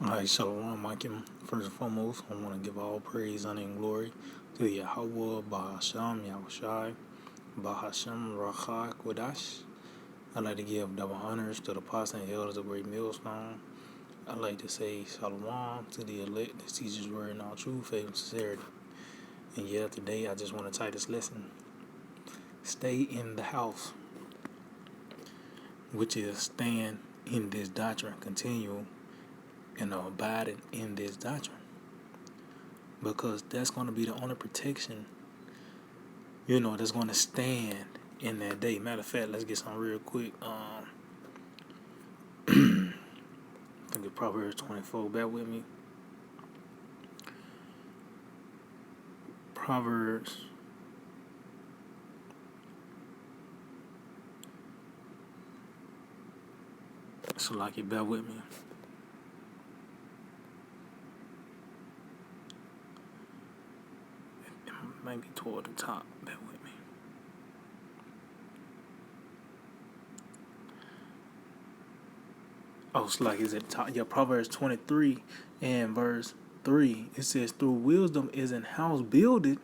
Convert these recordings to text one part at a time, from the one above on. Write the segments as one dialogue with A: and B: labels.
A: Alright, Shalom, Michael. First and foremost, I want to give all praise, honor, and glory to Yahweh, Bahasham, Yahushai, Bahasham, Rachai, Kodash. I'd like to give double honors to the apostles and elders of Great Millstone. I'd like to say Shalom to the elect that teaches word in all truth, faith, and sincerity. And yeah, today I just want to title this lesson, Stay in the House, which is stand in this doctrine, continue and abiding in this doctrine. Because that's going to be the only protection, that's going to stand in that day. Matter of fact, let's get some real quick. I think it's Proverbs 24. Bear with me. Proverbs. So, like, you bear with me. It might be toward the top. Bear with me. Oh, it's like it's at the top. Yeah, Proverbs 23 and verse 3. It says, "Through wisdom is an house builded,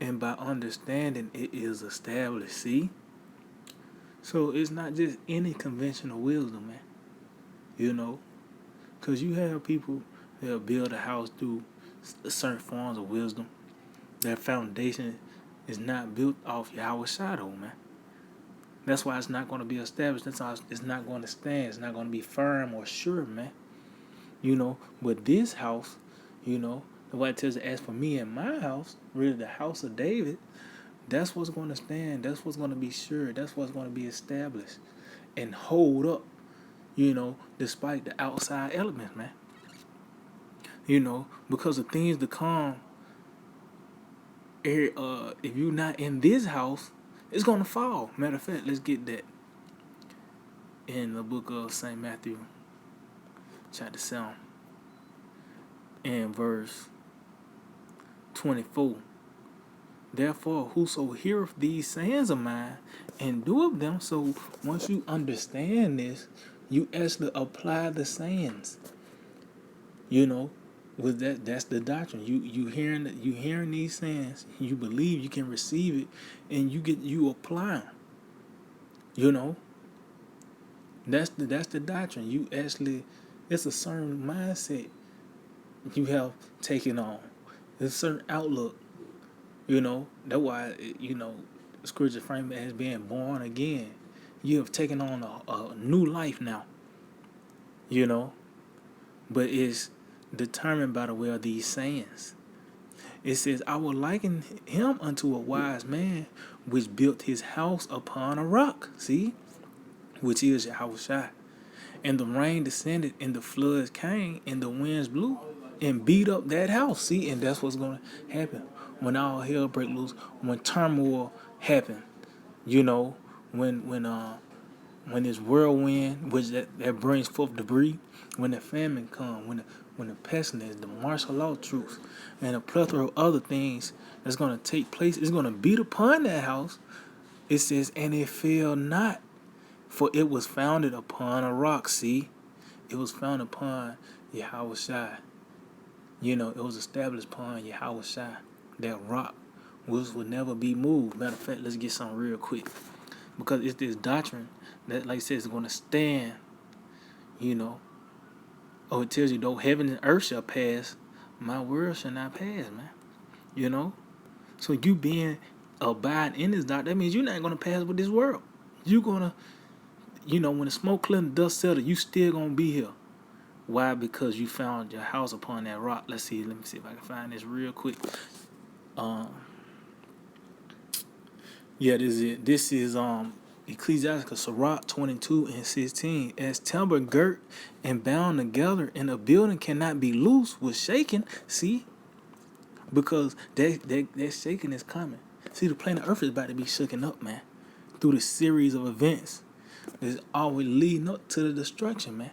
A: and by understanding it is established." See? So it's not just any conventional wisdom, man. Because you have people that build a house through certain forms of wisdom. Their foundation is not built off Yahweh's shadow, man. That's why it's not going to be established. That's why it's not going to stand. It's not going to be firm or sure, man. But this house, the way it tells us, as for me and my house, really the house of David, that's what's going to stand. That's what's going to be sure. That's what's going to be established and hold up, despite the outside elements, man. Because of things to come, if you're not in this house, it's going to fall. Matter of fact, let's get that in the book of St. Matthew, chapter 7, and verse 24. Therefore, whoso heareth these sayings of mine and doeth them, so once you understand this, you actually apply the sayings. With that's the doctrine. You hearing these sayings, you believe, you can receive it, and you apply them. That's the doctrine. You actually, it's a certain mindset you have taken on. It's a certain outlook. That's why scripture frame it as being born again. You have taken on a new life now. But it's determined by the way of these sayings. It says, "I will liken him unto a wise man which built his house upon a rock." See? Which is Yahushua. "And the rain descended, and the floods came, and the winds blew, and beat up that house." See? And that's what's going to happen when all hell break loose, when turmoil happen. When this whirlwind, which that brings forth debris, when the famine comes, when the pestilence, the martial law troops, and a plethora of other things that's going to take place, is going to beat upon that house. It says, "And it fell not, for it was founded upon a rock." See? It was founded upon Yahushua. It was established upon Yahushua. That rock would never be moved. Matter of fact, let's get something real quick. Because it's this doctrine that, like I said, is going to stand, it tells you, though heaven and earth shall pass, my word shall not pass, man. So you being abide in this doctrine, that means you're not going to pass with this world. You're going to, when the smoke clear and dust settle, you still going to be here. Why? Because you found your house upon that rock. Let me see if I can find this real quick. Yeah, this is it. This is Ecclesiasticus Sirach 22 and 16. "As timber girt and bound together, and a building cannot be loose with shaking." See? Because that shaking is coming. See, the planet Earth is about to be shaken up, man. Through the series of events that's always leading up to the destruction, man.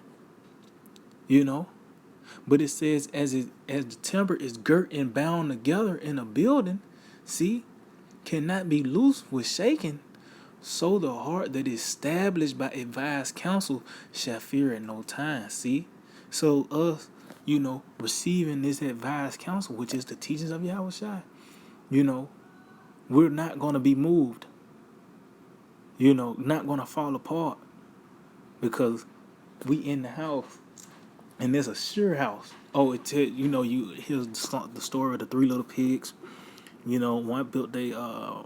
A: But it says, as the timber is girt and bound together in a building, see, cannot be loose with shaking, so the heart that is established by advised counsel shall fear at no time. See? So us, receiving this advised counsel, which is the teachings of Yahweh Shai, you know, we're not going to be moved, not going to fall apart because we in the house and there's a sure house. Oh, here's the story of the three little pigs. One built a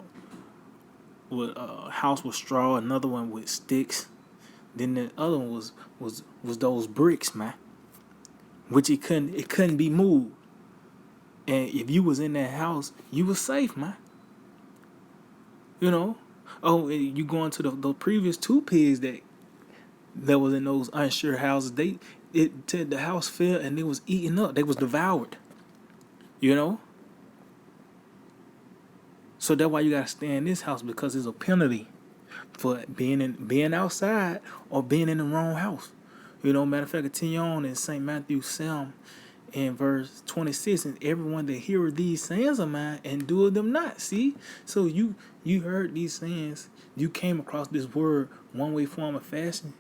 A: house with straw, another one with sticks. Then the other one was those bricks, man, which it couldn't be moved. And if you was in that house, you was safe, man. Oh, and you going to the previous two pigs that was in those unsure houses. The house fell and it was eaten up. They was devoured. So that's why you gotta stay in this house, because there's a penalty for being outside or being in the wrong house. Matter of fact, continue on in St. Matthew 7 in verse 26, and everyone that heareth these sayings of mine and doeth them not. See? So you heard these sayings, you came across this word one way, form, or fashion,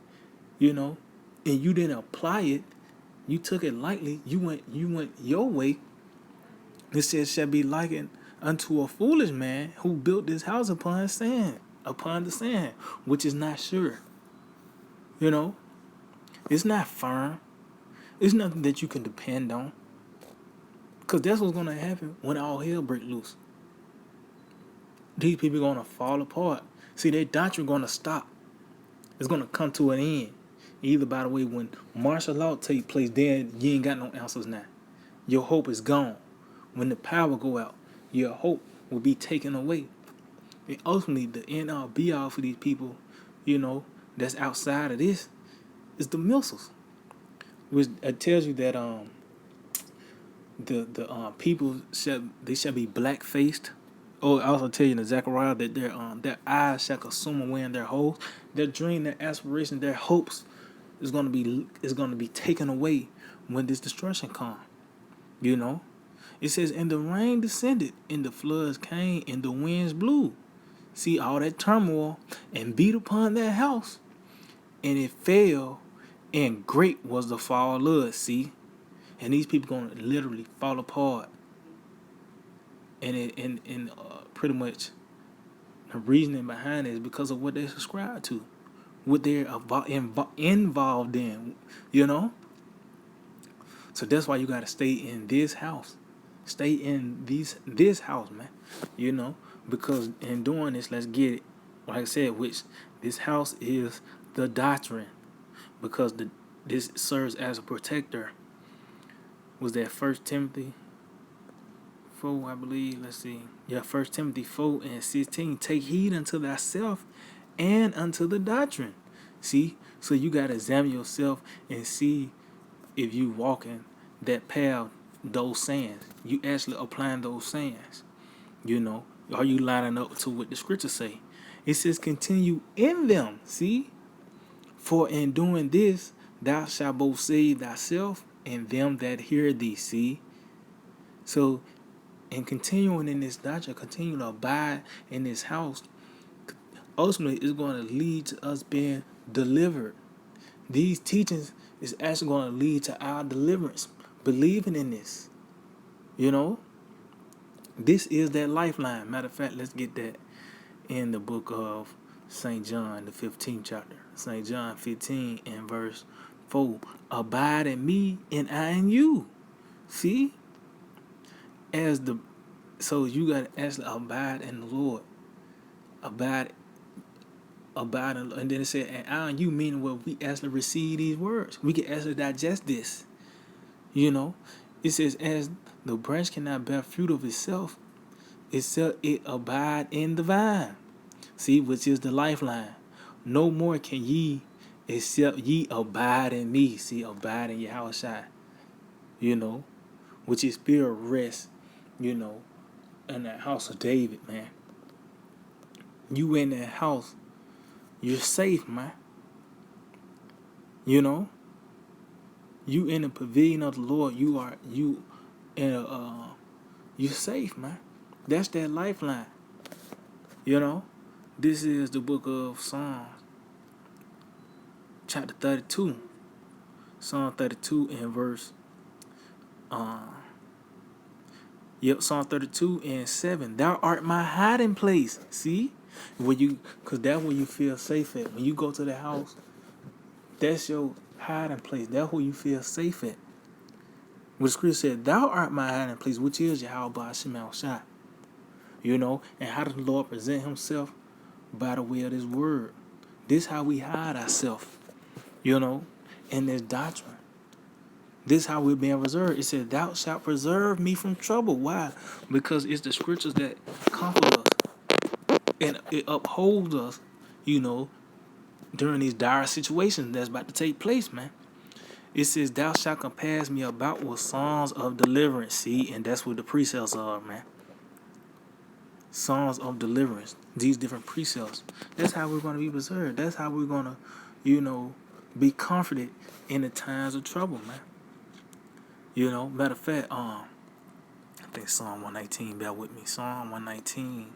A: and you didn't apply it, you took it lightly, you went your way. It says, shall be likened unto a foolish man who built this house upon the sand, which is not sure. It's not firm. It's nothing that you can depend on. Because that's what's going to happen when all hell break loose. These people are going to fall apart. See, their doctrine going to stop. It's going to come to an end. Either, by the way, when martial law take place, then you ain't got no answers now. Your hope is gone. When the power go out, your hope will be taken away. And ultimately, the end all be all for these people, that's outside of this, is the missiles. Which tells you that the people shall be black faced. Oh, I also tell you in Zechariah that their eyes shall consume away in their holes. Their dream, their aspiration, their hopes is gonna be taken away when this destruction comes. It says, and the rain descended, and the floods came, and the winds blew. See all that turmoil and beat upon that house, and it fell, and great was the fall of it. See, and these people gonna literally fall apart. And pretty much the reasoning behind it is because of what they subscribe to, what they're involved in. So that's why you gotta stay in this house. Stay in this house, man. Because in doing this, let's get it. Like I said, which this house is the doctrine, because this serves as a protector. Was that 1 Timothy 4, I believe? Let's see. Yeah, 1 Timothy 4 and 16. Take heed unto thyself and unto the doctrine. See? So you gotta examine yourself and see if you walking that path, those sayings. You actually applying those sayings. Are you lining up to what the scriptures say? It says, continue in them. See? For in doing this, thou shalt both save thyself and them that hear thee. See? So, in continuing in this doctrine, continue to abide in this house, ultimately it's going to lead to us being delivered. These teachings is actually going to lead to our deliverance. Believing in this. This is that lifeline. Matter of fact, let's get that in the book of St. John, the 15th chapter. St. John 15 and verse 4. Abide in me and I in you. See? So you got to actually abide in the Lord. Abide in, and then it said, and I and you, meaning where we actually receive these words. We can actually digest this. It says, as the branch cannot bear fruit of itself, it abide in the vine. See, which is the lifeline. No more can ye, except ye abide in me. See, abide in Yahweh Shai. Which is spirit rest, in that house of David, man. You in that house, you're safe, man. You in the pavilion of the Lord, you're safe, man. That's that lifeline. This is the book of Psalms, chapter 32. Psalm 32 and verse Psalm 32 and 7. Thou art my hiding place. See? Cause that's where you feel safe at. When you go to the house, that's your hiding place. That's where you feel safe at. What the scripture said, thou art my hiding place, which is Yahweh Hashem Shai. You know, and how does the Lord present himself? By the way of this word. This how we hide ourselves, you know, in this doctrine. This how we're being preserved. It says, thou shalt preserve me from trouble. Why? Because it's the scriptures that comfort us. And it upholds us, you know, during these dire situations that's about to take place, man. It says, thou shalt compass me about with songs of deliverance. See, and that's what the precepts are, man. Songs of deliverance. These different precepts. That's how we're going to be preserved. That's how we're going to, you know, be comforted in the times of trouble, man. You know, matter of fact, I think Psalm 119, bear with me. Psalm 119.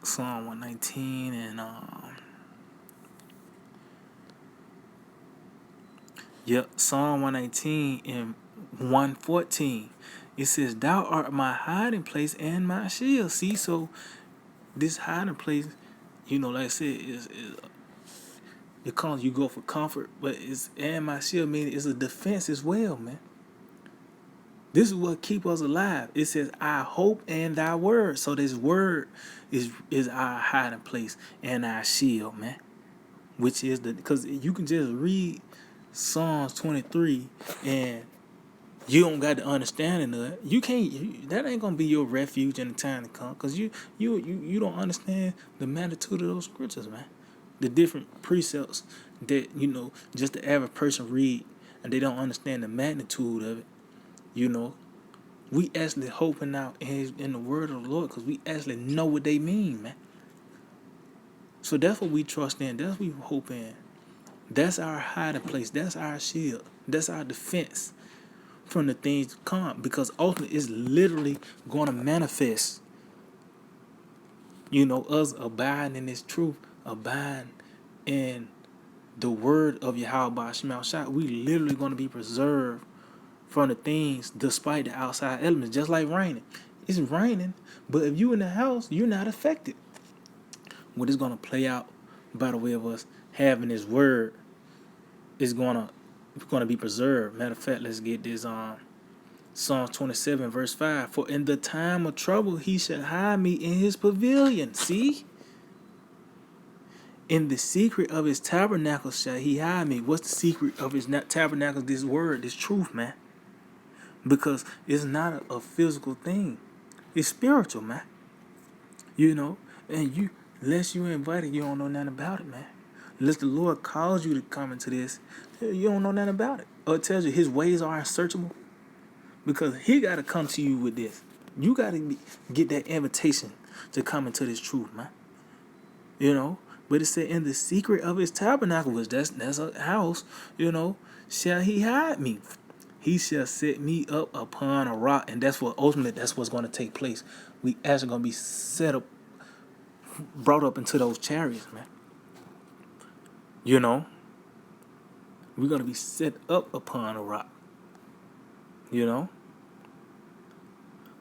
A: Psalm 119 and Psalm 119 and 114. It says, thou art my hiding place and my shield. See, so this hiding place, you know, like I said, is it comes, you go for comfort, but it's and my shield, meaning it's a defense as well, man. This is what keep us alive. It says, I hope in thy word. So this word is our hiding place and our shield, man. Which is because you can just read Psalms 23 and you don't got the understanding of it. You can't. That ain't gonna be your refuge in the time to come, because you don't understand the magnitude of those scriptures, man. The different precepts that, you know, just the average person read and they don't understand the magnitude of it. You know, we actually hoping out in the word of the Lord because we actually know what they mean, man. So that's what we trust in. That's what we hope in. That's our hiding place. That's our shield. That's our defense from the things to come, because ultimately it's literally going to manifest. You know, us abiding in this truth, abiding in the word of Yahweh Shema Shai, we literally going to be preserved from the things despite the outside elements, just like raining. It's raining, but if you in the house, you're not affected. What is going to play out by the way of us having this word is going to be preserved. Matter of fact, let's get this Psalm 27 verse 5. For in the time of trouble he shall hide me in his pavilion. See? In the secret of his tabernacle shall he hide me. What's the secret of his tabernacle? This word, this truth, man. Because it's not a physical thing. It's spiritual, man. You know, and unless you invited, you don't know nothing about it, man. Unless the Lord calls you to come into this, you don't know nothing about it. Or it tells you his ways are unsearchable. Because he got to come to you with this. You got to get that invitation to come into this truth, man. You know, but it said in the secret of his tabernacle, which that's a house, you know, shall he hide me. He shall set me up upon a rock. And that's what's going to take place. We actually going to be set up, brought up into those chariots, man. You know, we're going to be set up upon a rock. You know,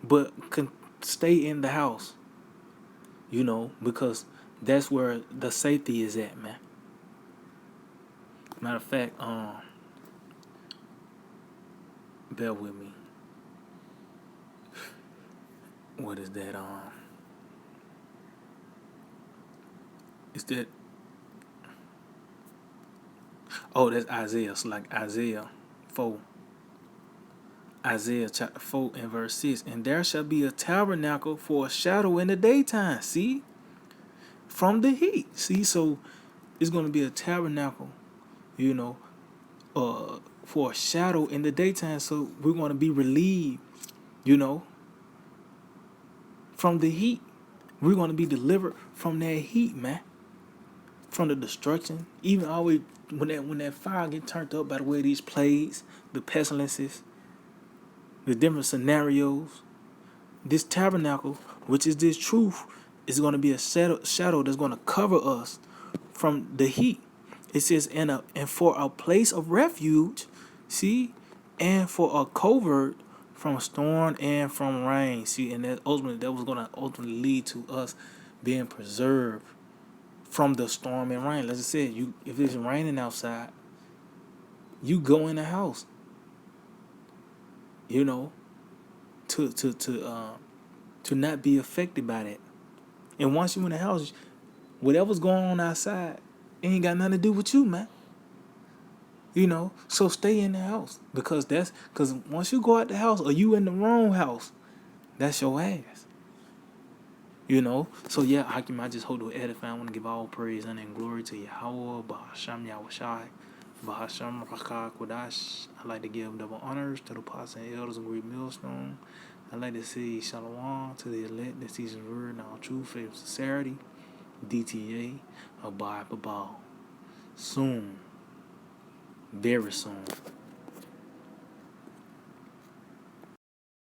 A: but can stay in the house, you know, because that's where the safety is at, man. Matter of fact, bear with me. What is that? Is that? Oh, that's Isaiah. It's like Isaiah 4. Isaiah chapter 4 and verse 6. And there shall be a tabernacle for a shadow in the daytime. See? From the heat. See? So it's going to be a tabernacle, you know, for a shadow in the daytime. So we're going to be relieved, you know, from the heat. We're going to be delivered from that heat, man. From the destruction. Even always when that fire get turned up by the way of these plagues, the pestilences, the different scenarios, this tabernacle, which is this truth, is going to be a shadow that's going to cover us from the heat. It says, and for a place of refuge, see, and for a covert from storm and from rain. See, and that was gonna ultimately lead to us being preserved from the storm and rain. Like I said, if it's raining outside, you go in the house. You know, to not be affected by that. And once you in the house, whatever's going on outside, it ain't got nothing to do with you, man. You know, so stay in the house because once you go out the house or you in the wrong house, that's your ass. You know, so yeah, Hakim, I just hope to edify. I want to give all praise and glory to Yahweh, Bahasham Yahushai, Bahasham Rakah Kodash. I like to give double honors to the apostles and elders of Great Millstone. I like to say Shalom to the elect that sees his word in all truth, faith, sincerity. DTA, Abide Babal. Soon, very soon.